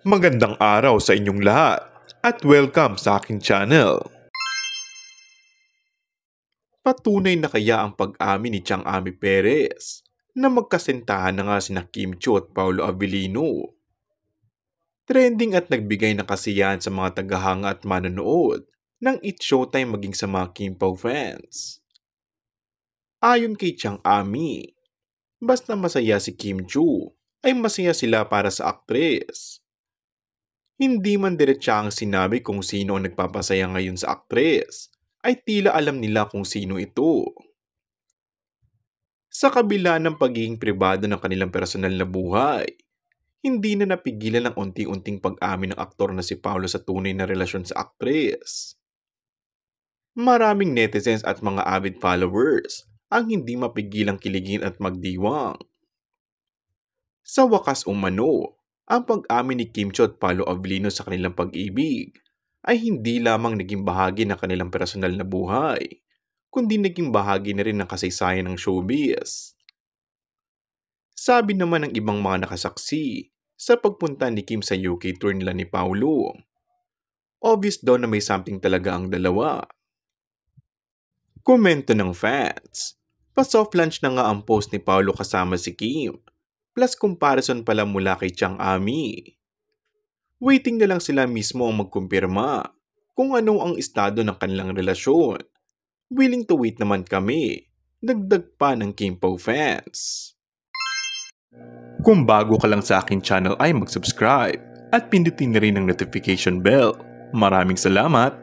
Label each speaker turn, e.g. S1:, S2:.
S1: Magandang araw sa inyong lahat at welcome sa aking channel. Patunay na kaya ang pag-amin ni Chang Ami Perez na magkasintahan na nga sina Kim Chiu at Paolo Abilino? Trending at nagbigay ng kasiyahan sa mga tagahanga at manonood ng It's Showtime maging sa mga Kim Pao fans. Ayon kay Chang Ami, basta masaya si Kim Chiu ay masaya sila para sa aktres. Hindi man diretsahang sinabi kung sino ang nagpapasaya ngayon sa aktres, ay tila alam nila kung sino ito. Sa kabila ng pagiging pribado ng kanilang personal na buhay, hindi na napigilan ng unti-unting pag-amin ng aktor na si Paolo sa tunay na relasyon sa aktres. Maraming netizens at mga avid followers ang hindi mapigilang kiligin at magdiwang. Sa wakas umano, ang pag-amin ni Kim Chiu at Paolo Abilino sa kanilang pag-ibig ay hindi lamang naging bahagi ng kanilang personal na buhay, kundi naging bahagi na rin ng kasaysayan ng showbiz. Sabi naman ng ibang mga nakasaksi sa pagpunta ni Kim sa UK tour nila ni Paolo, obvious daw na may something talaga ang dalawa. Komento ng fans, pa-soft launch na nga ang post ni Paolo kasama si Kim, plus comparison pala mula kay Chang Ami. Waiting na lang sila mismo ang magkumpirma kung ano ang estado ng kanilang relasyon. Willing to wait naman kami, dagdag pa ng Kim Pao fans. Kung bago ka lang sa akin channel ay mag-subscribe at pindutin na rin ang notification bell. Maraming salamat!